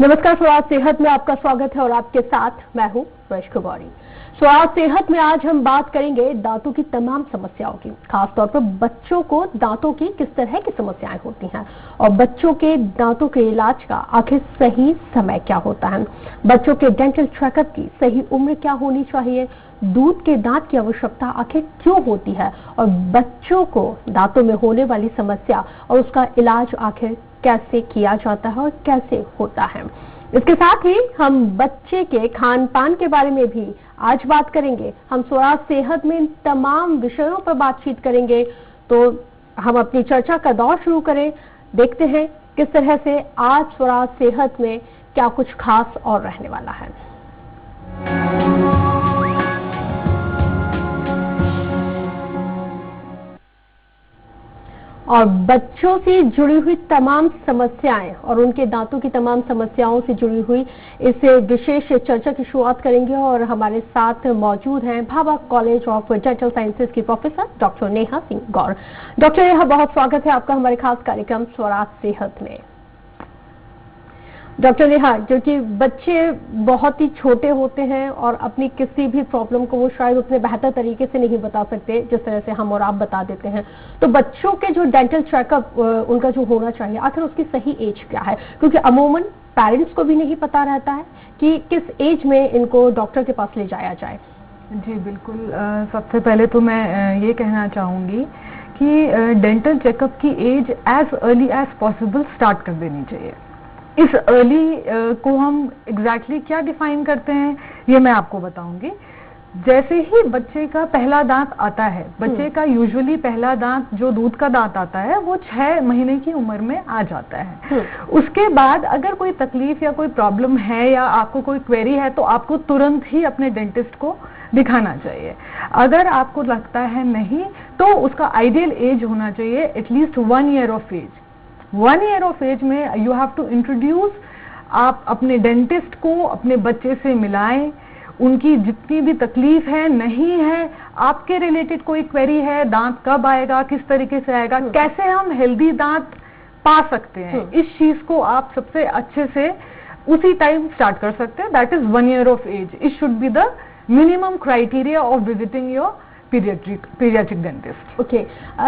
नमस्कार, स्वास्थ्य सेहत में आपका स्वागत है और आपके साथ मैं हूं वैश्विक गौरी। स्वास्थ्य सेहत में आज हम बात करेंगे दांतों की तमाम समस्याओं की। खासतौर पर बच्चों को दांतों की किस तरह की समस्याएं होती हैं और बच्चों के दांतों के इलाज का आखिर सही समय क्या होता है, बच्चों के डेंटल चेकअप की सही उम्र क्या होनी चाहिए, दूध के दांत की आवश्यकता आखिर क्यों होती है और बच्चों को दांतों में होने वाली समस्या और उसका इलाज आखिर कैसे किया जाता है और कैसे होता है। इसके साथ ही हम बच्चे के खान पान के बारे में भी आज बात करेंगे। हम स्वास्थ्य सेहत में इन तमाम विषयों पर बातचीत करेंगे। तो हम अपनी चर्चा का दौर शुरू करें। देखते हैं किस तरह से आज स्वास्थ्य सेहत में क्या कुछ खास और रहने वाला है। और बच्चों से जुड़ी हुई तमाम समस्याएं और उनके दांतों की तमाम समस्याओं से जुड़ी हुई इस विशेष चर्चा की शुरुआत करेंगे और हमारे साथ मौजूद हैं Bhabha college of dental sciences की प्रोफेसर डॉक्टर नेहा सिंह गौर। डॉक्टर नेहा, बहुत स्वागत है आपका हमारे खास कार्यक्रम स्वास्थ्य सेहत में। डॉक्टर नेहा, क्योंकि बच्चे बहुत ही छोटे होते हैं और अपनी किसी भी प्रॉब्लम को वो शायद उतने बेहतर तरीके से नहीं बता सकते जिस तरह से हम और आप बता देते हैं, तो बच्चों के जो डेंटल चेकअप उनका जो होना चाहिए आखिर उसकी सही एज क्या है? क्योंकि अमूमन पेरेंट्स को भी नहीं पता रहता है कि किस एज में इनको डॉक्टर के पास ले जाया जाए। जी बिल्कुल। सबसे पहले तो मैं ये कहना चाहूँगी कि डेंटल चेकअप की as as early as possible start कर देनी चाहिए। इस अर्ली को हम एग्जैक्टली क्या डिफाइन करते हैं ये मैं आपको बताऊंगी। जैसे ही बच्चे का पहला दांत आता है, बच्चे का यूजुअली पहला दांत जो दूध का दांत आता है वो 6 महीने की उम्र में आ जाता है। उसके बाद अगर कोई तकलीफ या कोई प्रॉब्लम है या आपको कोई क्वेरी है तो आपको तुरंत ही अपने डेंटिस्ट को दिखाना चाहिए। अगर आपको लगता है नहीं तो उसका आइडियल एज होना चाहिए at least 1 year of age. 1 year of age में यू हैव टू इंट्रोड्यूस, आप अपने डेंटिस्ट को अपने बच्चे से मिलाएं, उनकी जितनी भी तकलीफ है नहीं है, आपके रिलेटेड कोई क्वेरी है, दांत कब आएगा, किस तरीके से आएगा, कैसे हम हेल्दी दांत पा सकते हैं, इस चीज को आप सबसे अच्छे से उसी टाइम स्टार्ट कर सकते हैं। That is 1 year of age. It should be the minimum criteria of visiting your paediatric dentist. Okay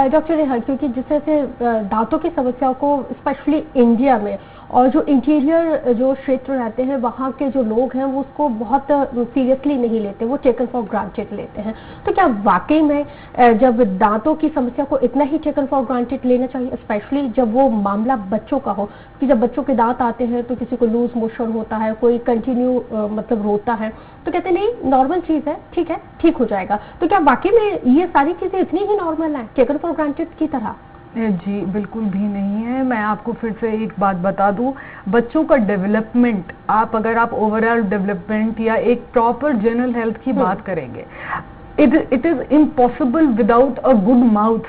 doctor Neha, क्योंकि जिस तरह से दांतों की समस्याओं को स्पेशली इंडिया में और जो इंटीरियर जो क्षेत्र रहते हैं वहाँ के जो लोग हैं वो उसको बहुत सीरियसली नहीं लेते, वो टेकन फॉर ग्रांटेड लेते हैं, तो क्या वाकई में जब दांतों की समस्या को इतना ही टेकन फॉर ग्रांटेड लेना चाहिए, स्पेशली जब वो मामला बच्चों का हो? कि जब बच्चों के दांत आते हैं तो किसी को लूज मोशन होता है, कोई कंटिन्यू मतलब रोता है, तो कहते नहीं नॉर्मल चीज है, ठीक है, ठीक हो जाएगा। तो क्या वाकई में ये सारी चीजें इतनी ही नॉर्मल है टेकन फॉर ग्रांटेड की तरह? जी बिल्कुल भी नहीं है। मैं आपको फिर से एक बात बता दूं, बच्चों का डेवलपमेंट, अगर आप ओवरऑल डेवलपमेंट या एक प्रॉपर जनरल हेल्थ की बात करेंगे, it is impossible without a good mouth,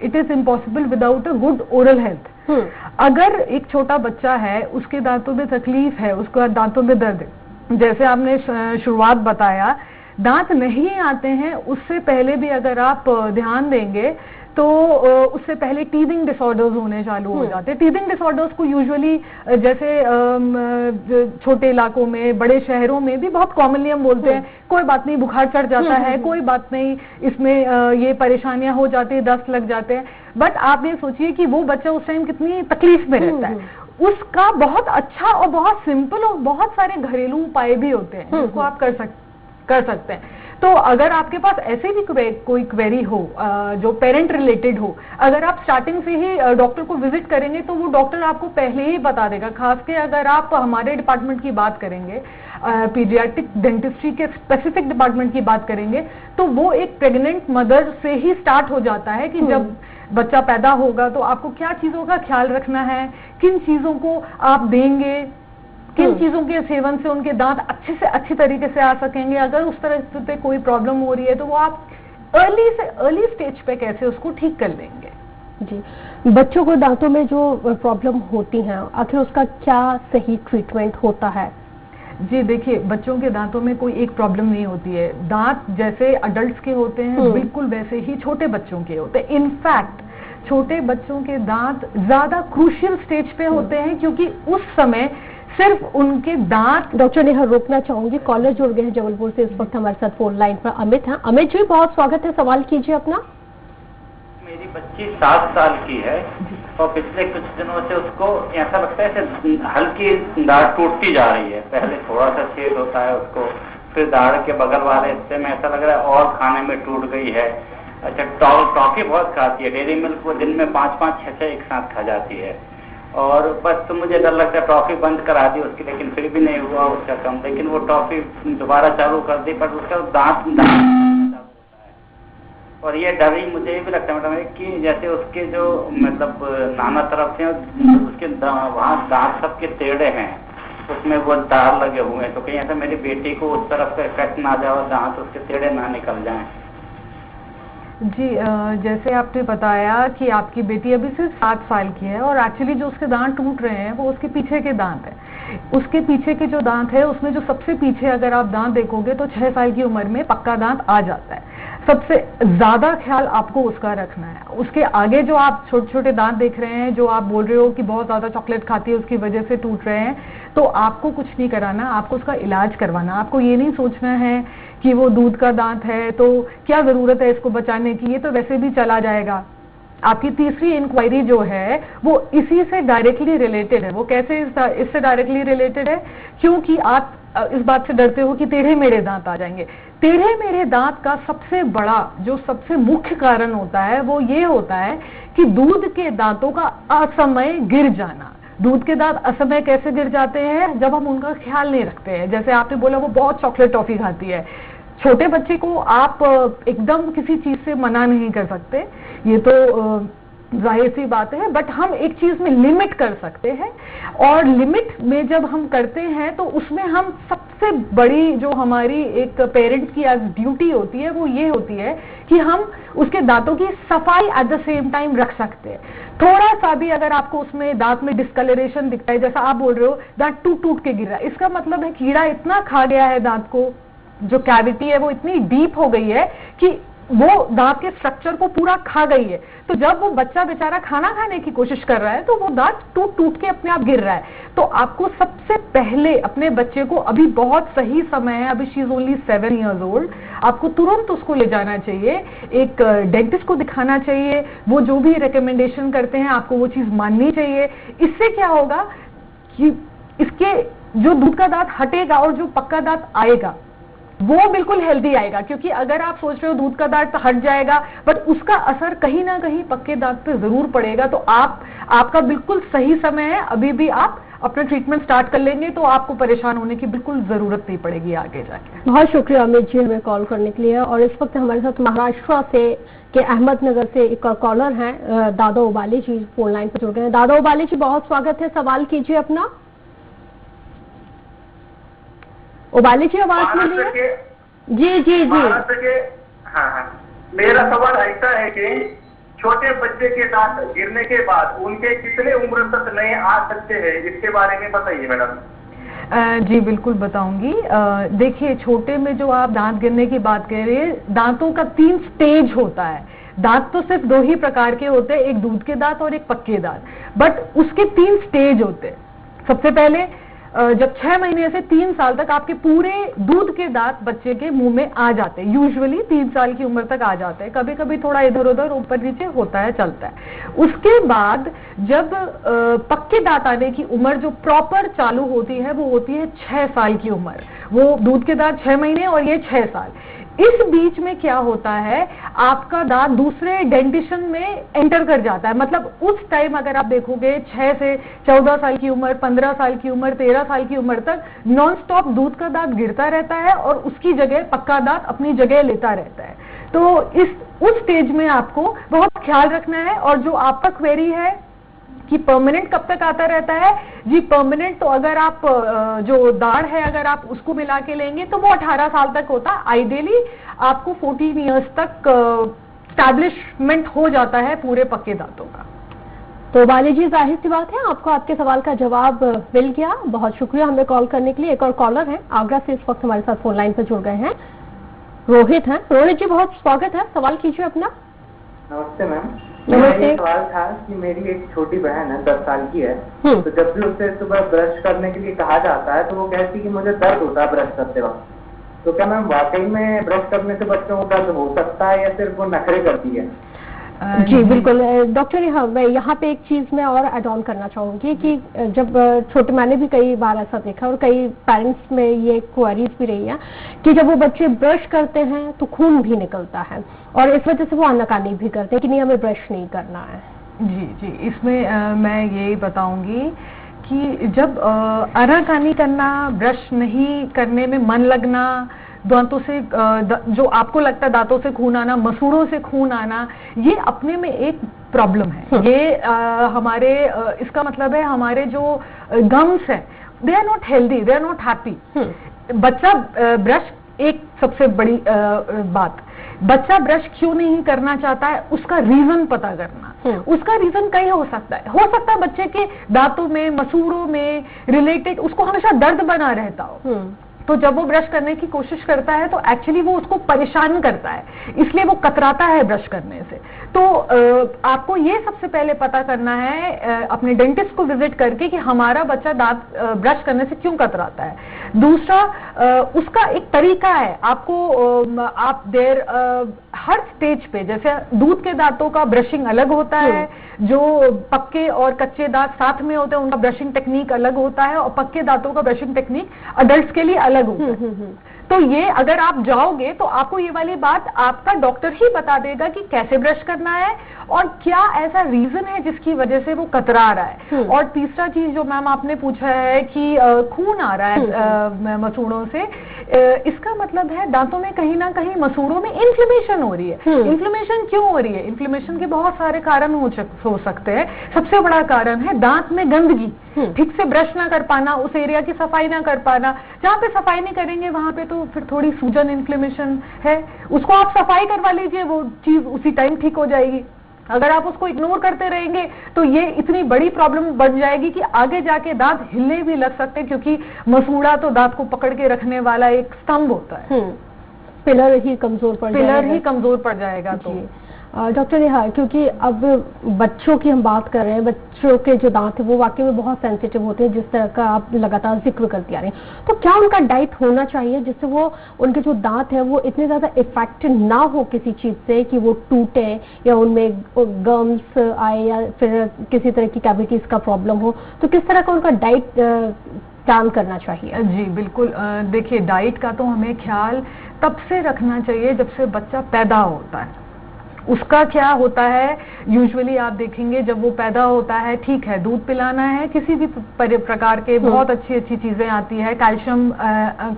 it is impossible without a good oral health. अगर एक छोटा बच्चा है, उसके दांतों में तकलीफ है, उसके दांतों में दर्द है, जैसे आपने शुरुआत बताया दांत नहीं आते हैं, उससे पहले भी अगर आप ध्यान देंगे तो उससे पहले टीथिंग डिसऑर्डर्स होने चालू हो जाते हैं। टीथिंग डिसऑर्डर्स को यूजुअली जैसे छोटे इलाकों में, बड़े शहरों में भी बहुत कॉमनली हम बोलते हैं कोई बात नहीं, बुखार चढ़ जाता है, कोई बात नहीं, इसमें ये परेशानियां हो जाती है, दस्त लग जाते हैं। बट आप ये सोचिए कि वो बच्चा उस टाइम कितनी तकलीफ में रहता है। उसका बहुत अच्छा और बहुत सिंपल और बहुत सारे घरेलू उपाय भी होते हैं जिसको आप कर सकते हैं। तो अगर आपके पास ऐसे भी कोई क्वेरी हो जो पेरेंट रिलेटेड हो, अगर आप स्टार्टिंग से ही डॉक्टर को विजिट करेंगे तो वो डॉक्टर आपको पहले ही बता देगा। खासकर अगर आप हमारे डिपार्टमेंट की बात करेंगे, पीडियाट्रिक डेंटिस्ट्री के स्पेसिफिक डिपार्टमेंट की बात करेंगे, तो वो एक प्रेग्नेंट मदर से ही स्टार्ट हो जाता है कि जब बच्चा पैदा होगा तो आपको क्या चीजों का ख्याल रखना है, किन चीजों को आप देंगे, किन चीजों के सेवन से उनके दांत अच्छे से अच्छी तरीके से आ सकेंगे। अगर उस तरह से कोई प्रॉब्लम हो रही है तो वो आप अर्ली से अर्ली स्टेज पे कैसे उसको ठीक कर लेंगे। जी, बच्चों को दांतों में जो प्रॉब्लम होती हैं आखिर उसका क्या सही ट्रीटमेंट होता है? जी देखिए, बच्चों के दांतों में कोई एक प्रॉब्लम नहीं होती है। दांत जैसे अडल्ट्स के होते हैं बिल्कुल वैसे ही छोटे बच्चों के होते हैं। इनफैक्ट छोटे बच्चों के दांत ज्यादा क्रूशियल स्टेज पे होते हैं क्योंकि उस समय सिर्फ उनके दांत। डॉक्टर नेहा रोकना चाहूंगी, कॉलर जुड़ गए हैं जबलपुर से, इस वक्त हमारे साथ फोन लाइन पर अमित हैं। अमित जी बहुत स्वागत है, सवाल कीजिए अपना। मेरी बच्ची 7 साल की है और पिछले कुछ दिनों से उसको ऐसा लगता है जैसे हल्की दाढ़ टूटती जा रही है। पहले थोड़ा सा छेद होता है उसको, फिर दाढ़ के बगल वाले हिस्से में ऐसा लग रहा है और खाने में टूट गई है। अच्छा, टॉफी बहुत खाती है, डेयरी मिल्क वो दिन में 5-5, 6-6 एक साथ खा जाती है। और बस तो मुझे डर लगता है टॉफी बंद करा दी उसकी, लेकिन फिर भी नहीं हुआ उसका कम। लेकिन वो टॉफी दोबारा चालू कर दी, पर उसका दांत और ये डर ही मुझे भी लगता है मैडम कि जैसे उसके जो मतलब नाना तरफ से उसके वहाँ दांत सबके टेढ़े हैं, उसमें वो दाग लगे हुए हैं। तो कहीं ऐसा मेरी बेटी को उस तरफ से इफेक्ट ना जाए, दांत उसके टेढ़े ना निकल जाएं। जी, जैसे आपने बताया कि आपकी बेटी अभी सिर्फ 7 साल की है और एक्चुअली जो उसके दांत टूट रहे हैं वो उसके पीछे के दांत है। उसके पीछे के जो दांत है उसमें जो सबसे पीछे अगर आप दांत देखोगे तो 6 साल की उम्र में पक्का दांत आ जाता है। सबसे ज्यादा ख्याल आपको उसका रखना है। उसके आगे जो आप छोटे छोटे दांत देख रहे हैं, जो आप बोल रहे हो कि बहुत ज्यादा चॉकलेट खाती है उसकी वजह से टूट रहे हैं, तो आपको कुछ नहीं कराना, आपको उसका इलाज करवाना। आपको ये नहीं सोचना है कि वो दूध का दांत है तो क्या जरूरत है इसको बचाने की, ये तो वैसे भी चला जाएगा। आपकी तीसरी इंक्वायरी जो है वो इसी से डायरेक्टली रिलेटेड है। वो कैसे इससे डायरेक्टली रिलेटेड है? क्योंकि आप इस बात से डरते हो कि टेढ़े मेढ़े दांत आ जाएंगे। टेढ़े मेढ़े दांत का सबसे बड़ा जो सबसे मुख्य कारण होता है वो ये होता है कि दूध के दांतों का असमय गिर जाना। दूध के दांत असमय कैसे गिर जाते हैं? जब हम उनका ख्याल नहीं रखते हैं। जैसे आपने बोला वो बहुत चॉकलेट टॉफी खाती है। छोटे बच्चे को आप एकदम किसी चीज से मना नहीं कर सकते, ये तो जाहिर सी बात है, बट हम एक चीज में लिमिट कर सकते हैं। और लिमिट में जब हम करते हैं तो उसमें हम सबसे बड़ी जो हमारी एक पेरेंट्स की आज ड्यूटी होती है वो ये होती है कि हम उसके दांतों की सफाई एट द सेम टाइम रख सकते हैं। थोड़ा सा भी अगर आपको उसमें दांत में डिस्कलरेशन दिखता है, जैसा आप बोल रहे हो दांत टूट टूट के गिर रहा है, इसका मतलब है कीड़ा इतना खा गया है दांत को, जो कैविटी है वो इतनी डीप हो गई है कि वो दांत के स्ट्रक्चर को पूरा खा गई है। तो जब वो बच्चा बेचारा खाना खाने की कोशिश कर रहा है तो वो दांत टूट टूट के अपने आप गिर रहा है। तो आपको सबसे पहले अपने बच्चे को, अभी बहुत सही समय है, अभी she is only 7 years old, आपको तुरंत उसको ले जाना चाहिए, एक डेंटिस्ट को दिखाना चाहिए। वो जो भी रिकमेंडेशन करते हैं आपको वो चीज माननी चाहिए। इससे क्या होगा कि इसके जो दूध का दांत हटेगा और जो पक्का दांत आएगा वो बिल्कुल हेल्दी आएगा। क्योंकि अगर आप सोच रहे हो दूध का दांत हट जाएगा बट उसका असर कहीं ना कहीं पक्के दांत पे जरूर पड़ेगा। तो आपका बिल्कुल सही समय है, अभी भी आप अपना ट्रीटमेंट स्टार्ट कर लेंगे तो आपको परेशान होने की बिल्कुल जरूरत नहीं पड़ेगी आगे जाके। बहुत शुक्रिया अमित जी हमें कॉल करने के लिए। और इस वक्त हमारे साथ महाराष्ट्र से के अहमदनगर से एक कॉलर हैं, दादा उबाली जी फोन लाइन पर जुड़ गए हैं। दादा उबाली जी बहुत स्वागत है, सवाल कीजिए अपना। उबाली जी आवाज मिली है? जी जी जी। हाँ, मेरा सवाल ऐसा है कि छोटे बच्चे के दांत गिरने के बाद उनके कितने उम्र तक नए आ सकते हैं, इसके बारे में बताइए मैडम। जी बिल्कुल बताऊंगी। देखिए, छोटे में जो आप दांत गिरने की बात कर रहे हैं, दांतों का 3 स्टेज होता है। दांत तो सिर्फ 2 ही प्रकार के होते हैं, एक दूध के दांत और एक पक्के दांत, बट उसके 3 स्टेज होते हैं। सबसे पहले जब 6 महीने से 3 साल तक आपके पूरे दूध के दांत बच्चे के मुंह में आ जाते हैं। यूजुअली 3 साल की उम्र तक आ जाते हैं, कभी कभी थोड़ा इधर उधर ऊपर नीचे होता है, चलता है। उसके बाद जब पक्के दांत आने की उम्र जो प्रॉपर चालू होती है वो होती है 6 साल की उम्र। वो दूध के दांत 6 महीने और ये 6 साल। इस बीच में क्या होता है, आपका दांत दूसरे डेंटिशन में एंटर कर जाता है। मतलब उस टाइम अगर आप देखोगे 6 से 14 साल की उम्र, 15 साल की उम्र, 13 साल की उम्र तक नॉन स्टॉप दूध का दांत गिरता रहता है और उसकी जगह पक्का दांत अपनी जगह लेता रहता है। तो उस स्टेज में आपको बहुत ख्याल रखना है। और जो आपका क्वेरी है कि परमानेंट कब तक आता रहता है, जी परमानेंट तो अगर आप जो दाढ़ है अगर आप उसको मिला के लेंगे तो वो 18 साल तक होता है। आइडियली आपको 14 इयर्स तक स्टैब्लिशमेंट हो जाता है पूरे पक्के दांतों का। तो बाली जी जाहिर सी बात है आपको आपके सवाल का जवाब मिल गया। बहुत शुक्रिया हमें कॉल करने के लिए। एक और कॉलर है आगरा से, इस वक्त हमारे साथ फोन लाइन पर जुड़ गए हैं, रोहित हैं। रोहित जी बहुत स्वागत है, सवाल कीजिए अपना। नमस्ते मैम। नमस्ते। मेरा ये सवाल था कि मेरी एक छोटी बहन है, 10 साल की है। तो जब भी उसे सुबह ब्रश करने के लिए कहा जाता है तो वो कहती है कि मुझे दर्द होता है ब्रश करते वक्त। तो क्या मैम वाकई में ब्रश करने से बच्चों को दर्द हो सकता है या सिर्फ वो नखरे करती है? जी बिल्कुल डॉक्टर, हाँ मैं यहाँ पे एक चीज मैं और ऐड ऑन करना चाहूंगी कि जब छोटे, मैंने भी कई बार ऐसा देखा और कई पेरेंट्स में ये क्वेरीज भी रही है कि जब वो बच्चे ब्रश करते हैं तो खून भी निकलता है और इस वजह से वो आनाकानी भी करते हैं कि नहीं हमें ब्रश नहीं करना है। जी जी, इसमें मैं यही बताऊंगी कि जब आनाकानी करना, ब्रश नहीं करने में मन लगना, दांतों से जो आपको लगता है दांतों से खून आना, मसूड़ों से खून आना, ये अपने में एक प्रॉब्लम है। ये हमारे इसका मतलब है हमारे जो गम्स है they are not healthy, they are not happy. बच्चा ब्रश, एक सबसे बड़ी बात, बच्चा ब्रश क्यों नहीं करना चाहता है उसका रीजन पता करना। उसका रीजन कई हो सकता है बच्चे के दांतों में, मसूड़ों में रिलेटेड उसको हमेशा दर्द बना रहता हो। तो जब वो ब्रश करने की कोशिश करता है तो एक्चुअली वो उसको परेशान करता है, इसलिए वो कतराता है ब्रश करने से। तो आपको ये सबसे पहले पता करना है अपने डेंटिस्ट को विजिट करके कि हमारा बच्चा दांत ब्रश करने से क्यों कतराता है। दूसरा, उसका एक तरीका है, आपको आप हर स्टेज पे, जैसे दूध के दांतों का ब्रशिंग अलग होता है, जो पक्के और कच्चे दांत साथ में होते हैं उनका ब्रशिंग टेक्निक अलग होता है, और पक्के दांतों का ब्रशिंग टेक्निक अडल्ट्स के लिए अलग होता है। तो ये अगर आप जाओगे तो आपको ये वाली बात आपका डॉक्टर ही बता देगा कि कैसे ब्रश करना है और क्या ऐसा रीजन है जिसकी वजह से वो कतरा रहा है। और तीसरा चीज जो मैम आपने पूछा है कि खून आ रहा है मसूड़ों से, इसका मतलब है दांतों में कहीं ना कहीं मसूड़ों में इन्फ्लेमेशन हो रही है। इन्फ्लेमेशन क्यों हो रही है? इन्फ्लेमेशन के बहुत सारे कारण हो सकते हैं। सबसे बड़ा कारण है दांत में गंदगी, ठीक से ब्रश ना कर पाना, उस एरिया की सफाई ना कर पाना। जहाँ पे सफाई नहीं करेंगे वहां पे तो फिर थोड़ी सूजन इन्फ्लेमेशन है, उसको आप सफाई करवा लीजिए, वो चीज उसी टाइम ठीक हो जाएगी। अगर आप उसको इग्नोर करते रहेंगे तो ये इतनी बड़ी प्रॉब्लम बन जाएगी कि आगे जाके दांत हिलने भी लग सकते हैं, क्योंकि मसूड़ा तो दांत को पकड़ के रखने वाला एक स्तंभ होता है। पिलर ही कमजोर पड़ जाएगा। तो डॉक्टर नेहा, क्योंकि अब बच्चों की हम बात कर रहे हैं, बच्चों के जो दांत है वो वाकई में बहुत सेंसिटिव होते हैं, जिस तरह का आप लगातार जिक्र करती आ रही हैं, तो क्या उनका डाइट होना चाहिए जिससे वो उनके जो दांत है वो इतने ज्यादा इफेक्टेड ना हो किसी चीज से कि वो टूटे या उनमें गम्स आए या फिर किसी तरह की कैविटीज का प्रॉब्लम हो? तो किस तरह का उनका डाइट प्लान करना चाहिए? जी बिल्कुल, देखिए डाइट का तो हमें ख्याल तब से रखना चाहिए जब से बच्चा पैदा होता है। उसका क्या होता है, यूजुअली आप देखेंगे जब वो पैदा होता है, ठीक है दूध पिलाना है, किसी भी प्रकार के बहुत अच्छी चीजें आती है, कैल्शियम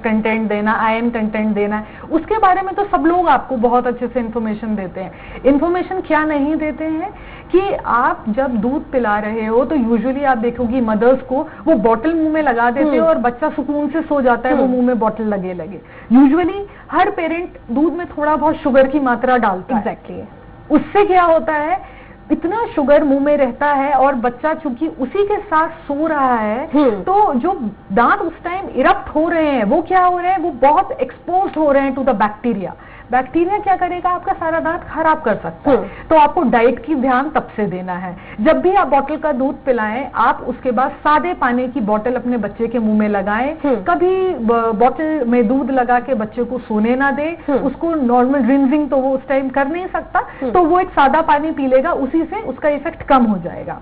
कंटेंट देना, आयरन कंटेंट देना है, उसके बारे में तो सब लोग आपको बहुत अच्छे से इंफॉर्मेशन देते हैं। इंफॉर्मेशन क्या नहीं देते हैं कि आप जब दूध पिला रहे हो तो यूजुअली आप देखोगी मदर्स को वो बॉटल मुंह में लगा देते हैं और बच्चा सुकून से सो जाता है, वो मुंह में बॉटल लगे यूजुअली हर पेरेंट दूध में थोड़ा बहुत शुगर की मात्रा डालता है। एग्जैक्टली। उससे क्या होता है, इतना शुगर मुंह में रहता है और बच्चा चूंकि उसी के साथ सो रहा है तो जो दांत उस टाइम इरप्ट हो रहे हैं वो क्या हो रहे हैं, वो बहुत एक्सपोज हो रहे हैं टू द बैक्टीरिया। बैक्टीरिया क्या करेगा, आपका सारा दांत खराब कर सकता है। तो आपको डाइट की ध्यान तब से देना है। जब भी आप बॉटल का दूध पिलाएं, आप उसके बाद सादे पानी की बॉटल अपने बच्चे के मुंह में लगाएं। कभी बॉटल में दूध लगा के बच्चे को सोने ना दें। उसको नॉर्मल रिंजिंग तो वो उस टाइम कर नहीं सकता, तो वो एक सादा पानी पी लेगा, उसी से उसका इफेक्ट कम हो जाएगा।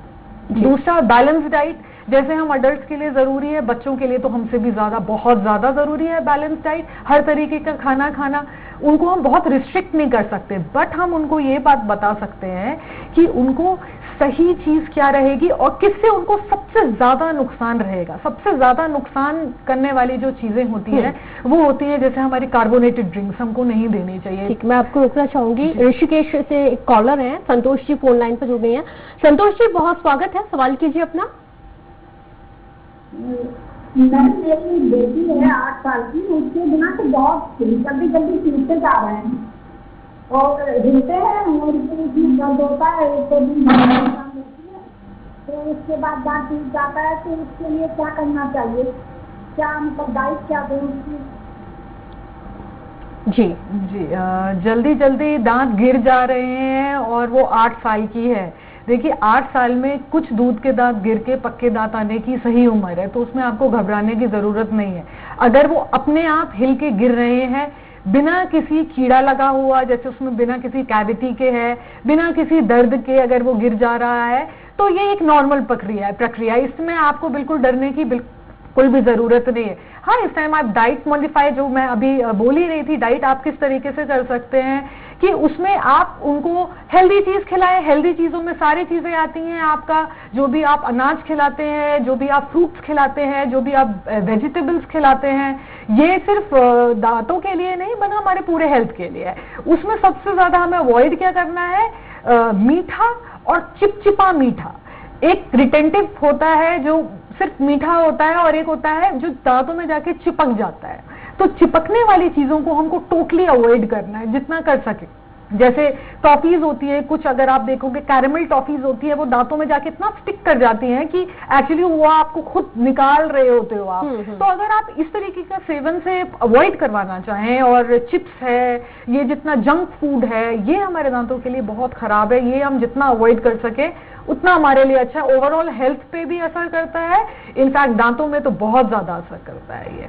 दूसरा, बैलेंस डाइट जैसे हम अडल्ट्स के लिए जरूरी है, बच्चों के लिए तो हमसे भी ज्यादा, बहुत ज्यादा जरूरी है बैलेंस डाइट। हर तरीके का खाना खाना, उनको हम बहुत रिस्ट्रिक्ट नहीं कर सकते, बट हम उनको ये बात बता सकते हैं कि उनको सही चीज क्या रहेगी और किससे उनको सबसे ज्यादा नुकसान रहेगा। सबसे ज्यादा नुकसान करने वाली जो चीजें होती है वो होती है जैसे हमारी कार्बोनेटेड ड्रिंक्स हमको नहीं देनी चाहिए। ठीक, मैं आपको रोकना चाहूंगी। ऋषिकेश से एक कॉलर है, संतोष जी फोन लाइन पर जुड़ गए हैं। संतोष जी, बहुत स्वागत है, सवाल कीजिए अपना। मेरी बेटी है 8 साल की, उसके बिना तो बहुत जल्दी टूटते जा रहे हैं और हिलते हैं, दर्द होता है, तो उसके बाद दांत टूट जाता है। तो उसके लिए क्या करना चाहिए, क्या मतलब डाइट क्या दें उसकी? जी जी जल्दी जल्दी दांत गिर जा रहे हैं और वो 8 साल की है। देखिए 8 साल में कुछ दूध के दांत गिर के पक्के दांत आने की सही उम्र है, तो उसमें आपको घबराने की जरूरत नहीं है। अगर वो अपने आप हिल के गिर रहे हैं बिना किसी कीड़ा लगा हुआ, जैसे उसमें बिना किसी कैविटी के है, बिना किसी दर्द के अगर वो गिर जा रहा है, तो ये एक नॉर्मल प्रक्रिया। इसमें आपको बिल्कुल डरने की बिल्कुल भी जरूरत नहीं है। हाँ, इस टाइम आप डाइट मॉडिफाई, जो मैं अभी बोल ही रही थी, डाइट आप किस तरीके से कर सकते हैं कि उसमें आप उनको हेल्दी चीज खिलाएं। हेल्दी चीजों में सारी चीजें आती हैं। आपका जो भी आप अनाज खिलाते हैं, जो भी आप फ्रूट्स खिलाते हैं, जो भी आप वेजिटेबल्स खिलाते हैं, ये सिर्फ दांतों के लिए नहीं बना हमारे पूरे हेल्थ के लिए है। उसमें सबसे ज्यादा हमें अवॉइड क्या करना है, मीठा और चिपचिपा मीठा। एक रिटेंटिव होता है जो सिर्फ मीठा होता है और एक होता है जो दांतों में जाके चिपक जाता है। तो चिपकने वाली चीजों को हमको टोटली अवॉइड करना है जितना कर सके। जैसे टॉफीज होती है कुछ, अगर आप देखोगे कैरेमल टॉफीज होती है, वो दांतों में जाके इतना स्टिक कर जाती हैं कि एक्चुअली वो आपको खुद निकाल रहे होते हो आप। तो अगर आप इस तरीके का सेवन से अवॉइड करवाना चाहें, और चिप्स है, ये जितना जंक फूड है, ये हमारे दांतों के लिए बहुत खराब है। ये हम जितना अवॉइड कर सके उतना हमारे लिए अच्छा है। ओवरऑल हेल्थ पे भी असर करता है, इनफैक्ट दांतों में तो बहुत ज्यादा असर करता है ये।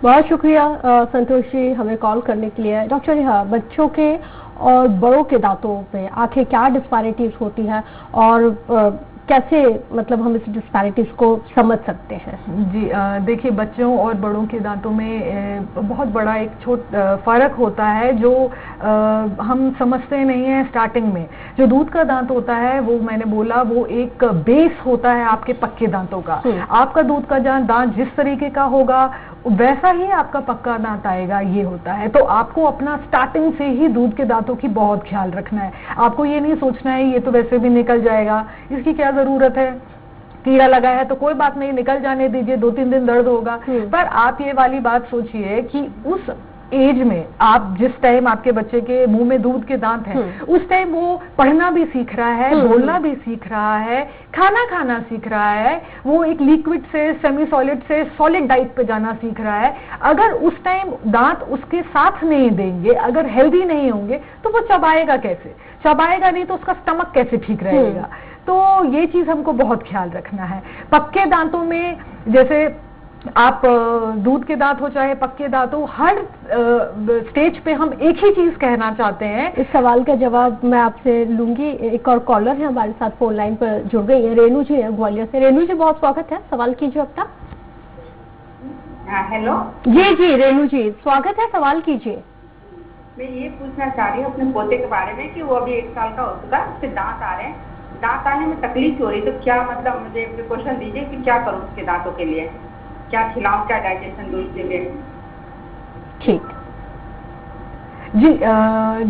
बहुत शुक्रिया संतोष जी हमें कॉल करने के लिए। डॉक्टर रिहा, बच्चों के और बड़ों के दांतों पे आखिर क्या डिस्पैरिटीज होती है और कैसे मतलब हम इस डिस्पैरिटीज को समझ सकते हैं? जी देखिए, बच्चों और बड़ों के दांतों में बहुत बड़ा एक फर्क होता है जो हम समझते नहीं है स्टार्टिंग में। जो दूध का दांत होता है वो मैंने बोला वो एक बेस होता है आपके पक्के दांतों का। आपका दूध का दांत जिस तरीके का होगा वैसा ही आपका पक्का दांत आएगा, ये होता है। तो आपको अपना स्टार्टिंग से ही दूध के दांतों की बहुत ख्याल रखना है। आपको ये नहीं सोचना है ये तो वैसे भी निकल जाएगा, इसकी क्या जरूरत है, कीड़ा लगा है तो कोई बात नहीं, निकल जाने दीजिए, 2-3 दिन दर्द होगा। पर आप ये वाली बात सोचिए कि उस एज में आप जिस टाइम आपके बच्चे के मुंह में दूध के दांत हैं, उस टाइम वो पढ़ना भी सीख रहा है, बोलना भी सीख रहा है, खाना खाना सीख रहा है, वो एक लिक्विड से सेमी सॉलिड से सॉलिड डाइट पे जाना सीख रहा है। अगर उस टाइम दांत उसके साथ नहीं देंगे, अगर हेल्दी नहीं होंगे, तो वो चबाएगा कैसे? चबाएगा नहीं तो उसका स्टमक कैसे ठीक रहेगा? तो ये चीज हमको बहुत ख्याल रखना है। पक्के दांतों में जैसे आप दूध के दांत हो चाहे पक्के दांत हो, हर स्टेज पे हम एक ही चीज कहना चाहते हैं। इस सवाल का जवाब मैं आपसे लूंगी। एक और कॉलर है हमारे साथ, फोन लाइन पर जुड़ गई है, रेणु जी है ग्वालियर से। रेणु जी बहुत स्वागत है, सवाल कीजिए अपना। हेलो जी रेणु जी स्वागत है, सवाल कीजिए। मैं ये पूछना चाह रही हूँ अपने पोते के बारे में कि वो अभी 1 साल का हो चुका, उसके दांत आ रहे हैं, दांत आने में तकलीफ हो रही, तो क्या मतलब मुझे प्रिकॉशन दीजिए कि क्या करूँ उसके दांतों के लिए, क्या खिलाऊं, क्या डाइजेशन दूं उसके लिए? ठीक जी,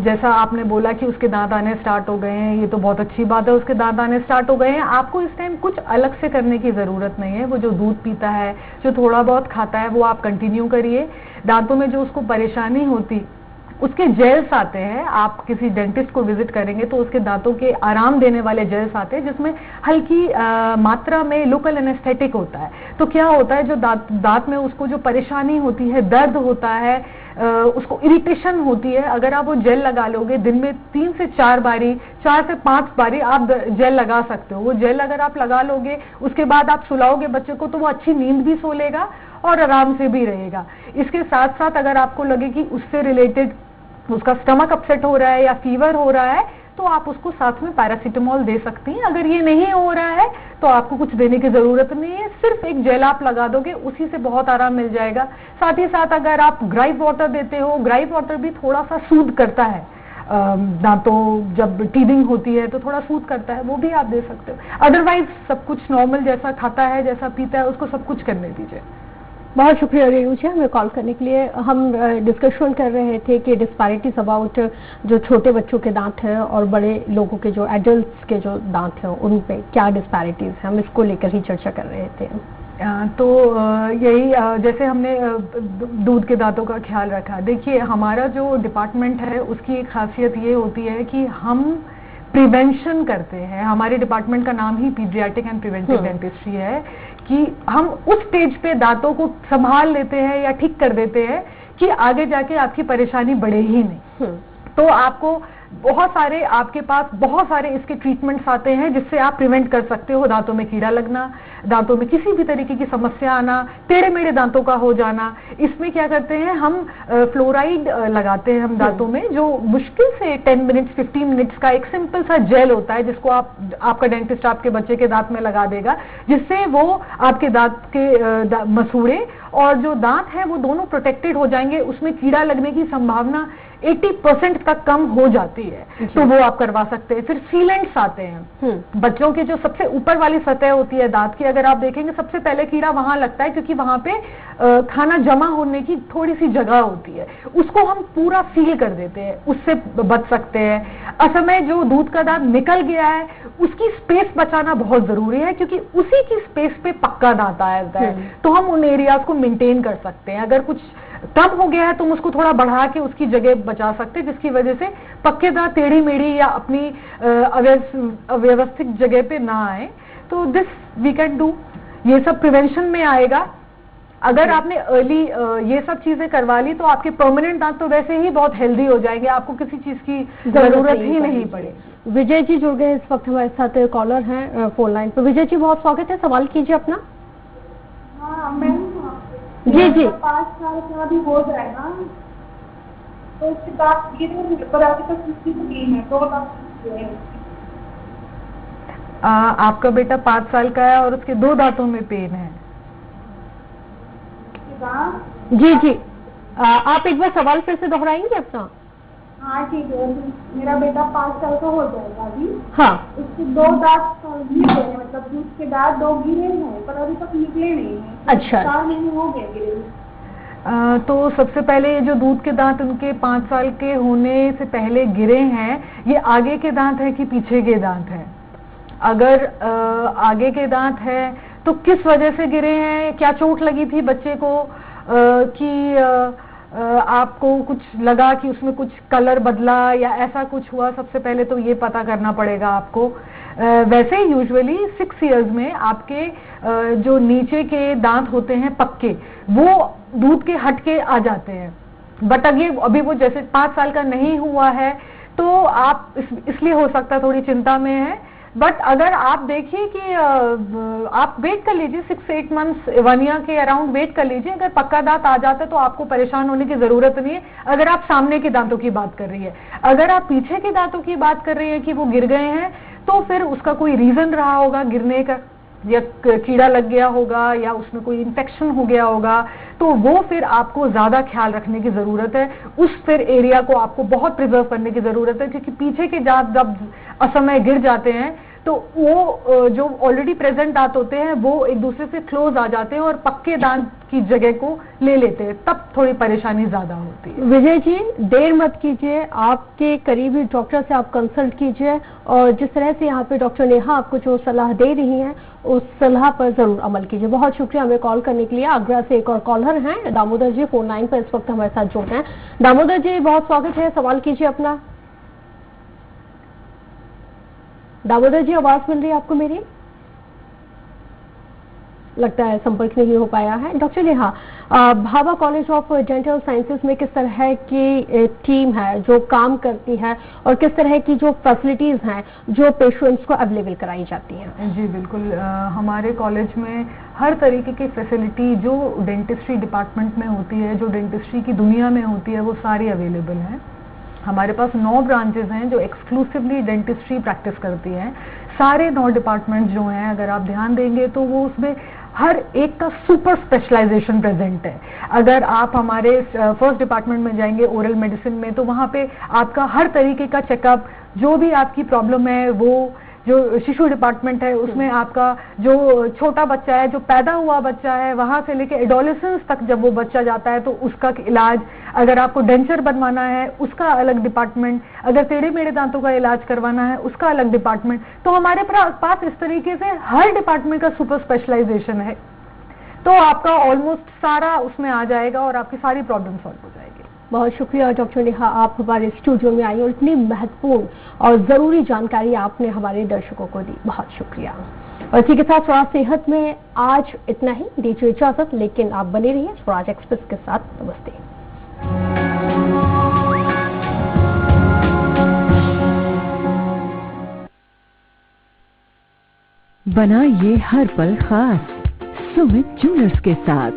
जैसा आपने बोला कि उसके दांत आने स्टार्ट हो गए हैं, ये तो बहुत अच्छी बात है, उसके दांत आने स्टार्ट हो गए हैं। आपको इस टाइम कुछ अलग से करने की जरूरत नहीं है। वो जो दूध पीता है, जो थोड़ा बहुत खाता है, वो आप कंटिन्यू करिए। दांतों में जो उसको परेशानी होती, उसके जेल्स आते हैं, आप किसी डेंटिस्ट को विजिट करेंगे तो उसके दांतों के आराम देने वाले जेल्स आते हैं जिसमें हल्की मात्रा में लोकल एनेस्थेटिक होता है। तो क्या होता है, जो दांत में उसको जो परेशानी होती है, दर्द होता है, उसको इरिटेशन होती है, अगर आप वो जेल लगा लोगे दिन में 3 से 4 बारी, 4 से 5 बारी आप जेल लगा सकते हो। वो जेल अगर आप लगा लोगे, उसके बाद आप सुलाओगे बच्चे को, तो वो अच्छी नींद भी सो लेगा और आराम से भी रहेगा। इसके साथ साथ अगर आपको लगे कि उससे रिलेटेड उसका स्टमक अपसेट हो रहा है या फीवर हो रहा है, तो आप उसको साथ में पैरासीटामोल दे सकती हैं। अगर ये नहीं हो रहा है तो आपको कुछ देने की जरूरत नहीं है, सिर्फ एक जेल आप लगा दोगे, उसी से बहुत आराम मिल जाएगा। साथ ही साथ अगर आप ग्राइप वाटर देते हो, ग्राइप वाटर भी थोड़ा सा सूद करता है, दांतों जब टीदिंग होती है तो थोड़ा सूद करता है, वो भी आप दे सकते हो। अदरवाइज सब कुछ नॉर्मल, जैसा खाता है, जैसा पीता है, उसको सब कुछ करने दीजिए। बहुत शुक्रिया रेणु जी हमें कॉल करने के लिए। हम डिस्कशन कर रहे थे कि डिस्पैरिटीज अबाउट जो छोटे बच्चों के दांत हैं और बड़े लोगों के जो एडल्ट्स के जो दांत हैं उन पे क्या डिस्पैरिटीज हैं, हम इसको लेकर ही चर्चा कर रहे थे। तो यही जैसे हमने दूध के दांतों का ख्याल रखा। देखिए, हमारा जो डिपार्टमेंट है उसकी एक खासियत ये होती है कि हम प्रिवेंशन करते हैं। हमारे डिपार्टमेंट का नाम ही पीडियाट्रिक एंड प्रिवेंटिव डेंटिस्ट्री है कि हम उस स्टेज पे दांतों को संभाल लेते हैं या ठीक कर देते हैं कि आगे जाके आपकी परेशानी बढ़े ही नहीं। तो आपको आपके पास बहुत सारे इसके ट्रीटमेंट्स आते हैं जिससे आप प्रिवेंट कर सकते हो दांतों में कीड़ा लगना, दांतों में किसी भी तरीके की समस्या आना, टेढ़े मेढ़े दांतों का हो जाना। इसमें क्या करते हैं हम, फ्लोराइड लगाते हैं हम दांतों में, जो मुश्किल से 10 मिनट्स 15 मिनट्स का एक सिंपल सा जेल होता है जिसको आपका डेंटिस्ट आपके बच्चे के दांत में लगा देगा, जिससे वो आपके दांत के मसूड़े और जो दांत है वो दोनों प्रोटेक्टेड हो जाएंगे। उसमें कीड़ा लगने की संभावना 80% तक कम हो जाती है, तो वो आप करवा सकते हैं। फिर सीलेंट्स आते हैं बच्चों के, जो सबसे ऊपर वाली सतह होती है दांत की, अगर आप देखेंगे सबसे पहले कीड़ा वहां लगता है क्योंकि वहां पे खाना जमा होने की थोड़ी सी जगह होती है, उसको हम पूरा सील कर देते हैं, उससे बच सकते हैं। असमय जो दूध का दांत निकल गया है उसकी स्पेस बचाना बहुत जरूरी है, क्योंकि उसी की स्पेस पे पक्का दांत आता है, तो हम उन एरियाज को मेंटेन कर सकते हैं। अगर कुछ कम हो गया है तो हम उसको थोड़ा बढ़ा के उसकी जगह बचा सकते हैं, जिसकी वजह से पक्के दांत टेढ़ी मेढ़ी या अपनी अव्यवस्थित जगह पे ना आए। तो दिस वी कैन डू, ये सब प्रिवेंशन में आएगा। अगर आपने अर्ली ये सब चीजें करवा ली तो आपके परमानेंट दांत तो वैसे ही बहुत हेल्दी हो जाएंगे, आपको किसी चीज की जरूरत ही नहीं पड़ेगी। विजय जी जुड़ गए इस वक्त हमारे साथ, कॉलर हैं फोन लाइन पर। विजय जी बहुत स्वागत है, सवाल कीजिए अपना। हाँ मैम, जी जी 5 साल का भी हो जाएगा तो उसके बाद पर अभी तक किसी को नहीं है, 2 लाख। आपका बेटा 5 साल का है और उसके 2 दांतों में पेन है। जी जी आप एक बार सवाल फिर से दोहराएंगे अपना? हाँ ठीक है, मेरा बेटा 5 साल का हो जाएगा अभी। हाँ, उसके 2 दांत गिरे हैं, मतलब दूध के दांत 2 गिरे हैं पर अभी तक निकले नहीं हैं। अच्छा, 4 महीने हो गए गिरे। तो सबसे पहले जो दूध के दांत उनके 5 साल के होने से पहले गिरे हैं, ये आगे के दांत है कि पीछे के दांत है? अगर आगे के दांत है तो किस वजह से गिरे हैं, क्या चोट लगी थी बच्चे को कि आपको कुछ लगा कि उसमें कुछ कलर बदला या ऐसा कुछ हुआ? सबसे पहले तो ये पता करना पड़ेगा आपको। वैसे यूजुअली 6 इयर्स में आपके जो नीचे के दांत होते हैं पक्के, वो दूध के हट के आ जाते हैं, बट अभी वो जैसे 5 साल का नहीं हुआ है तो आप इसलिए हो सकता है थोड़ी चिंता में है। बट अगर आप देखिए कि आप वेट कर लीजिए 6 से 8 मंथ्स, 1 ईयर के अराउंड वेट कर लीजिए। अगर पक्का दांत आ जाता है तो आपको परेशान होने की जरूरत नहीं है, अगर आप सामने के दांतों की बात कर रही है। अगर आप पीछे के दांतों की बात कर रही है कि वो गिर गए हैं, तो फिर उसका कोई रीजन रहा होगा गिरने का, या कीड़ा लग गया होगा या उसमें कोई इन्फेक्शन हो गया होगा, तो वो फिर आपको ज्यादा ख्याल रखने की जरूरत है। उस फिर एरिया को आपको बहुत प्रिजर्व करने की जरूरत है, क्योंकि पीछे के दांत जब असमय गिर जाते हैं तो वो जो ऑलरेडी प्रेजेंट दांत होते हैं वो एक दूसरे से क्लोज आ जाते हैं और पक्के दांत की जगह को ले लेते हैं, तब थोड़ी परेशानी ज्यादा होती है। विजय जी देर मत कीजिए, आपके करीबी डॉक्टर से आप कंसल्ट कीजिए और जिस तरह से यहाँ पे डॉक्टर नेहा आपको जो सलाह दे रही हैं उस सलाह पर जरूर अमल कीजिए। बहुत शुक्रिया हमें कॉल करने के लिए। आगरा से एक और कॉलर हैं, दामोदर जी फोन लाइन पर इस वक्त हमारे साथ जुड़ रहे हैं। दामोदर जी बहुत स्वागत है, सवाल कीजिए अपना। दामोदर जी आवाज मिल रही है आपको मेरी? लगता है संपर्क नहीं हो पाया है। Doctor Neha, Bhabha college of dental sciences में किस तरह की टीम है जो काम करती है और किस तरह की जो फैसिलिटीज हैं जो पेशेंट्स को अवेलेबल कराई जाती हैं? जी बिल्कुल, हमारे कॉलेज में हर तरीके की फैसिलिटी जो डेंटिस्ट्री डिपार्टमेंट में होती है, जो डेंटिस्ट्री की दुनिया में होती है, वो सारी अवेलेबल है। हमारे पास 9 ब्रांचेस हैं जो एक्सक्लूसिवली डेंटिस्ट्री प्रैक्टिस करती हैं। सारे 9 डिपार्टमेंट जो हैं, अगर आप ध्यान देंगे तो वो उसमें हर एक का सुपर स्पेशलाइजेशन प्रेजेंट है। अगर आप हमारे फर्स्ट डिपार्टमेंट में जाएंगे ओरल मेडिसिन में, तो वहाँ पे आपका हर तरीके का चेकअप, जो भी आपकी प्रॉब्लम है, वो जो शिशु डिपार्टमेंट है उसमें आपका जो छोटा बच्चा है, जो पैदा हुआ बच्चा है, वहां से लेके एडोलेसेंस तक जब वो बच्चा जाता है तो उसका इलाज, अगर आपको डेंचर बनवाना है उसका अलग डिपार्टमेंट, अगर टेढ़े मेढ़े दांतों का इलाज करवाना है उसका अलग डिपार्टमेंट। तो हमारे पास इस तरीके से हर डिपार्टमेंट का सुपर स्पेशलाइजेशन है, तो आपका ऑलमोस्ट सारा उसमें आ जाएगा और आपकी सारी प्रॉब्लम सॉल्व हो जाएगी। बहुत शुक्रिया डॉक्टर नेहा, आप हमारे स्टूडियो में आई और इतनी महत्वपूर्ण और जरूरी जानकारी आपने हमारे दर्शकों को दी। बहुत शुक्रिया। और इसी के साथ स्वराज सेहत में आज इतना ही, दीजिए इजाजत, लेकिन आप बने रहिए स्वराज एक्सप्रेस के साथ। नमस्ते। बनाइए हर पल खास सुमित ज्वेलर्स के साथ।